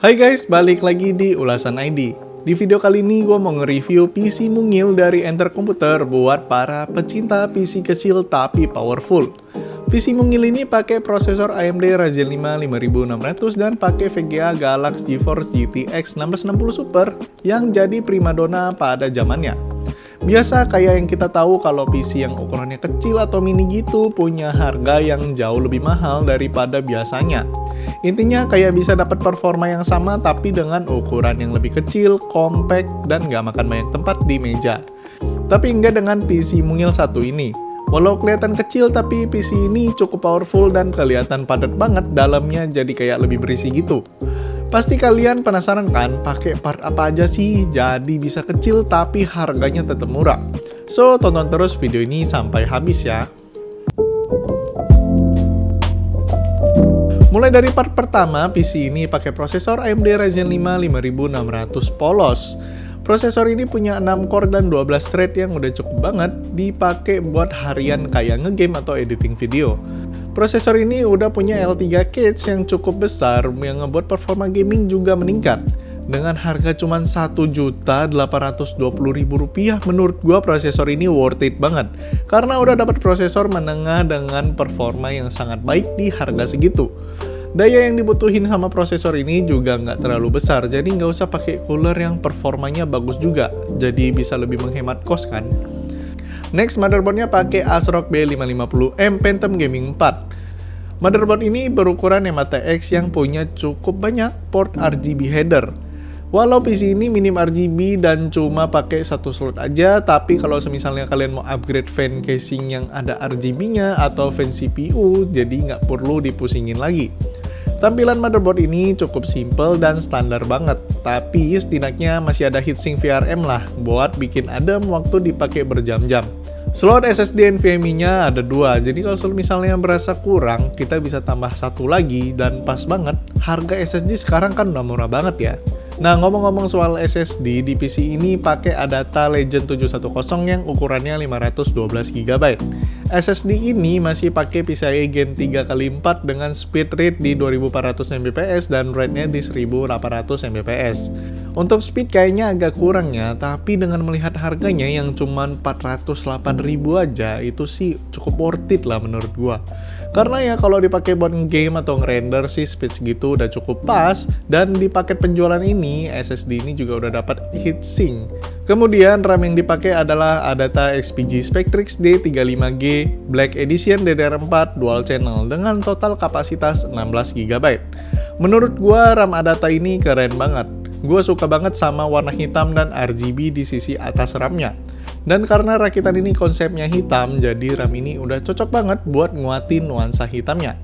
Hai guys, balik lagi di Ulasan ID. Di video kali ini gue mau nge-review PC mungil dari Enter Computer buat para pecinta PC kecil tapi powerful. PC mungil ini pakai prosesor AMD Ryzen 5 5600 dan pakai VGA Galaxy GeForce GTX 1660 Super yang jadi primadona pada zamannya. Biasa kayak yang kita tahu kalau PC yang ukurannya kecil atau mini gitu punya harga yang jauh lebih mahal daripada biasanya. Intinya kayak bisa dapat performa yang sama tapi dengan ukuran yang lebih kecil, compact, dan nggak makan banyak tempat di meja. Tapi enggak dengan PC mungil satu ini. Walau kelihatan kecil tapi PC ini cukup powerful dan kelihatan padat banget dalamnya, jadi kayak lebih berisi gitu. Pasti kalian penasaran kan pakai part apa aja sih jadi bisa kecil tapi harganya tetap murah. So tonton terus video ini sampai habis ya. Mulai dari part pertama, PC ini pakai prosesor AMD Ryzen 5 5600 polos. Prosesor ini punya 6 core dan 12 thread yang udah cukup banget dipakai buat harian kayak ngegame atau editing video. Prosesor ini udah punya L3 cache yang cukup besar yang ngebuat performa gaming juga meningkat. Dengan harga cuma Rp1.820.000, menurut gua prosesor ini worth it banget. Karena udah dapat prosesor menengah dengan performa yang sangat baik di harga segitu. Daya yang dibutuhin sama prosesor ini juga nggak terlalu besar, jadi nggak usah pakai cooler yang performanya bagus juga. Jadi bisa lebih menghemat kos kan. Next, motherboardnya pakai ASRock B550M Phantom Gaming 4. Motherboard ini berukuran MATX yang punya cukup banyak port RGB header. Walau PC ini minim RGB dan cuma pakai satu slot aja, tapi kalau misalnya kalian mau upgrade fan casing yang ada RGB-nya atau fan CPU, jadi nggak perlu dipusingin lagi. Tampilan motherboard ini cukup simple dan standar banget, tapi setidaknya masih ada heatsink VRM lah buat bikin adem waktu dipakai berjam-jam. Slot SSD NVMe-nya ada 2, jadi kalau misalnya berasa kurang, kita bisa tambah satu lagi dan pas banget. Harga SSD sekarang kan udah murah banget ya. Nah, ngomong-ngomong soal SSD, di PC ini pakai Adata Legend 710 yang ukurannya 512 GB. SSD ini masih pakai PCIe Gen 3x4 dengan speed rate di 2400 Mbps dan rate-nya di 1800 Mbps. Untuk speed kayaknya agak kurang ya, tapi dengan melihat harganya yang cuma 408.000 aja, itu sih cukup worth it lah menurut gua. Karena ya kalau dipakai buat game atau ngerender sih speed segitu udah cukup pas, dan di paket penjualan ini SSD ini juga udah dapat heatsink. Kemudian RAM yang dipakai adalah Adata XPG Spectrix D35G Black Edition DDR4 Dual Channel dengan total kapasitas 16 GB. Menurut gua RAM Adata ini keren banget. Gua suka banget sama warna hitam dan RGB di sisi atas RAM-nya. Dan karena rakitan ini konsepnya hitam, jadi RAM ini udah cocok banget buat nguatin nuansa hitamnya.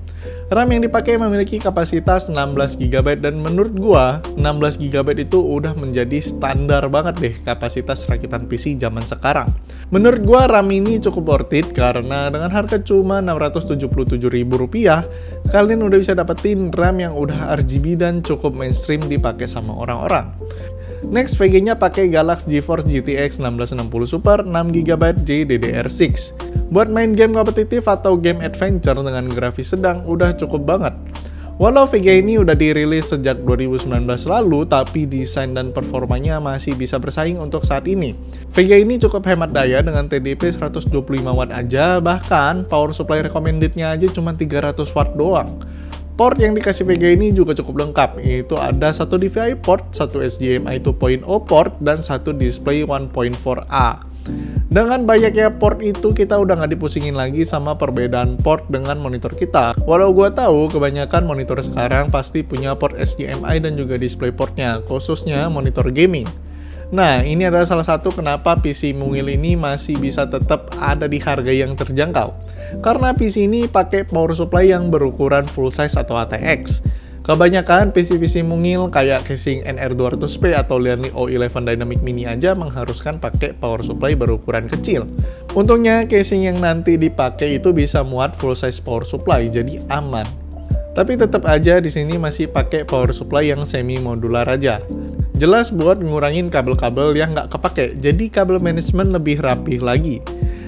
RAM yang dipakai memiliki kapasitas 16 GB dan menurut gua 16 GB itu udah menjadi standar banget deh kapasitas rakitan PC zaman sekarang. Menurut gua RAM ini cukup worth it karena dengan harga cuma Rp677.000, kalian udah bisa dapetin RAM yang udah RGB dan cukup mainstream dipakai sama orang-orang. Next, VG-nya pakai Galaxy GeForce GTX 1660 Super 6GB GDDR6. Buat main game kompetitif atau game adventure dengan grafis sedang udah cukup banget. Walau VGA ini udah dirilis sejak 2019 lalu, tapi desain dan performanya masih bisa bersaing untuk saat ini. VGA ini cukup hemat daya dengan TDP 125 Watt aja, bahkan power supply recommended-nya aja cuma 300 Watt doang. Port yang dikasih VGA ini juga cukup lengkap, yaitu ada satu DVI port, satu HDMI 2.0 port, dan satu display 1.4a. Dengan banyaknya port itu, kita udah nggak dipusingin lagi sama perbedaan port dengan monitor kita. Walau gue tahu kebanyakan monitor sekarang pasti punya port HDMI dan juga DisplayPortnya, khususnya monitor gaming. Nah, ini adalah salah satu kenapa PC mungil ini masih bisa tetap ada di harga yang terjangkau. Karena PC ini pakai power supply yang berukuran full size atau ATX. Kebanyakan PC-PC mungil kayak casing NR200P atau Lianli O11 Dynamic Mini aja mengharuskan pakai power supply berukuran kecil. Untungnya casing yang nanti dipakai itu bisa muat full size power supply, jadi aman. Tapi tetap aja di sini masih pakai power supply yang semi modular aja. Jelas buat ngurangin kabel-kabel yang nggak kepake, jadi kabel manajemen lebih rapih lagi.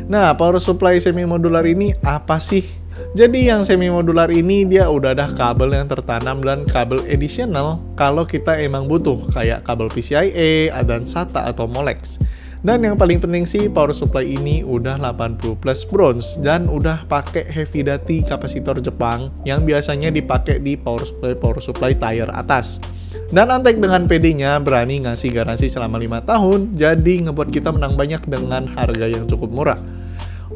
Nah, power supply semi modular ini apa sih? Jadi yang semi modular ini dia udah ada kabel yang tertanam dan kabel additional kalau kita emang butuh, kayak kabel PCIe, dan SATA atau Molex. Dan yang paling penting sih, power supply ini udah 80 plus bronze dan udah pakai heavy duty kapasitor Jepang yang biasanya dipakai di power supply tier atas. Dan Antec dengan PD-nya berani ngasih garansi selama 5 tahun, jadi ngebuat kita menang banyak dengan harga yang cukup murah.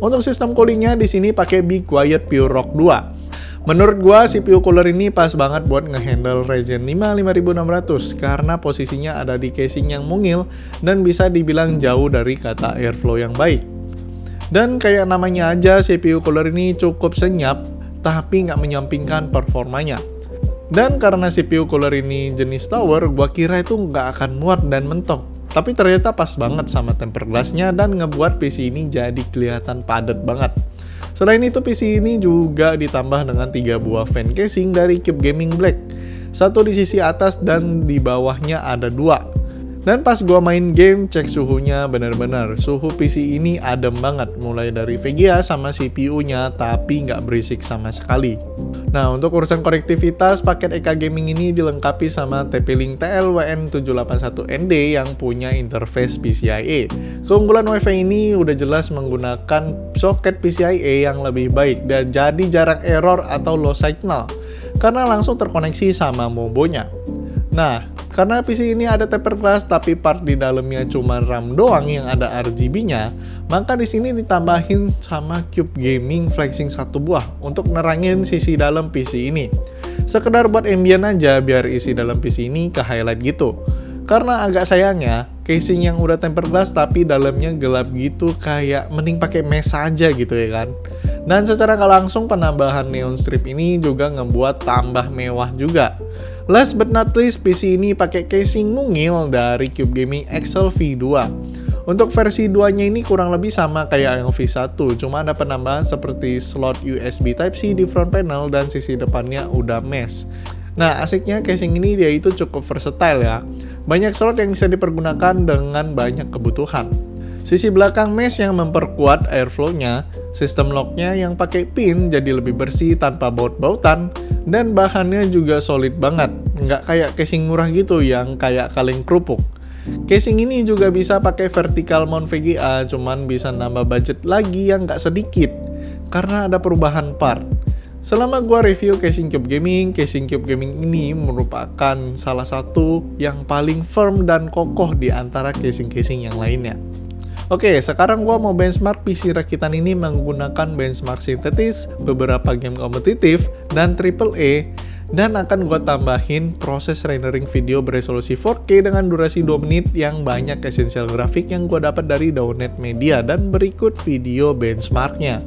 Untuk sistem coolingnya di sini pakai Be Quiet Pure Rock 2. Menurut gua CPU cooler ini pas banget buat ngehandle Ryzen 5 5600 karena posisinya ada di casing yang mungil dan bisa dibilang jauh dari kata airflow yang baik. Dan kayak namanya aja, CPU cooler ini cukup senyap tapi nggak menyampingkan performanya. Dan karena CPU cooler ini jenis tower, gua kira itu nggak akan muat dan mentok. Tapi ternyata pas banget sama tempered glass-nya dan ngebuat PC ini jadi kelihatan padat banget. Selain itu, PC ini juga ditambah dengan 3 buah fan casing dari Cube Gaming Black. Satu di sisi atas dan di bawahnya ada 2. Dan pas gua main game, cek suhunya bener-bener. Suhu PC ini adem banget, mulai dari VGA sama CPU-nya, tapi nggak berisik sama sekali. Nah, untuk urusan konektivitas, paket EK Gaming ini dilengkapi sama TP-Link TL-WN781ND yang punya interface PCIe. Keunggulan WiFi ini udah jelas menggunakan soket PCIe yang lebih baik dan jadi jarang error atau low signal, karena langsung terkoneksi sama Mobonya. Nah, karena PC ini ada tempered glass tapi part di dalamnya cuma RAM doang yang ada RGB-nya, maka di sini ditambahin sama Cube Gaming flexing 1 buah untuk nerangin sisi dalam PC ini. Sekedar buat ambient aja biar isi dalam PC ini ke highlight gitu. Karena agak sayangnya, casing yang udah tempered glass tapi dalamnya gelap gitu, kayak mending pakai mesh aja gitu ya kan. Dan secara nggak langsung penambahan neon strip ini juga ngebuat tambah mewah juga. Last but not least, PC ini pakai casing mungil dari Cube Gaming Excel V2. Untuk versi 2-nya ini kurang lebih sama kayak yang V1, cuma ada penambahan seperti slot USB Type-C di front panel dan sisi depannya udah mesh. Nah, asiknya casing ini dia itu cukup versatile ya. Banyak slot yang bisa dipergunakan dengan banyak kebutuhan. Sisi belakang mesh yang memperkuat airflow-nya, sistem lock-nya yang pakai pin jadi lebih bersih tanpa baut-bautan, dan bahannya juga solid banget, nggak kayak casing murah gitu yang kayak kaleng kerupuk. Casing ini juga bisa pakai vertical mount VGA, cuman bisa nambah budget lagi yang nggak sedikit, karena ada perubahan part. Selama gua review casing Cube Gaming ini merupakan salah satu yang paling firm dan kokoh di antara casing-casing yang lainnya. Oke, sekarang gua mau benchmark PC rakitan ini menggunakan benchmark sintetis, beberapa game kompetitif, dan AAA, dan akan gua tambahin proses rendering video beresolusi 4K dengan durasi 2 menit yang banyak esensial grafik yang gua dapat dari Downnet Media, dan berikut video benchmarknya.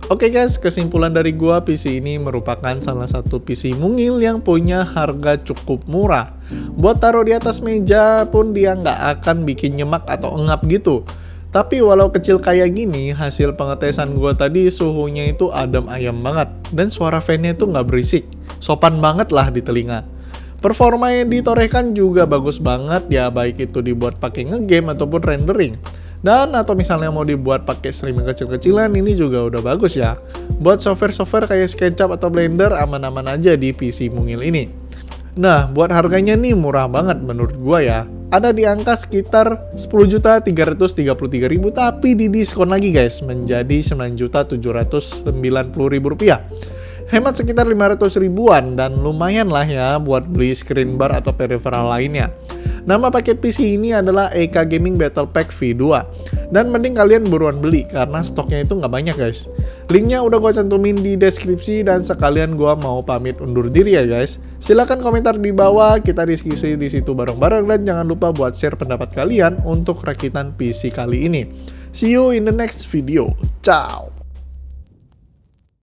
Oke guys, kesimpulan dari gua, PC ini merupakan salah satu PC mungil yang punya harga cukup murah. Buat taruh di atas meja pun dia nggak akan bikin nyemak atau engap gitu. Tapi walau kecil kayak gini, hasil pengetesan gua tadi suhunya itu adem ayam banget. Dan suara fan-nya itu nggak berisik, sopan banget lah di telinga. Performa yang ditorehkan juga bagus banget ya, baik itu dibuat pakai ngegame ataupun rendering. Dan atau misalnya mau dibuat pakai streaming kecil-kecilan, ini juga udah bagus ya. Buat software-software kayak SketchUp atau Blender aman-aman aja di PC mungil ini. Nah, buat harganya nih murah banget menurut gua ya. Ada di angka sekitar 10.333.000 tapi didiskon lagi guys menjadi 9.790.000 rupiah. Hemat sekitar 500 ribuan dan lumayan lah ya buat beli screen bar atau peripheral lainnya. Nama paket PC ini adalah EK Gaming Battle Pack V2. Dan mending kalian buruan beli karena stoknya itu nggak banyak guys. Linknya udah gue cantumin di deskripsi dan sekalian gue mau pamit undur diri ya guys. Silahkan komentar di bawah, kita diskusi di situ bareng-bareng dan jangan lupa buat share pendapat kalian untuk rakitan PC kali ini. See you in the next video. Ciao.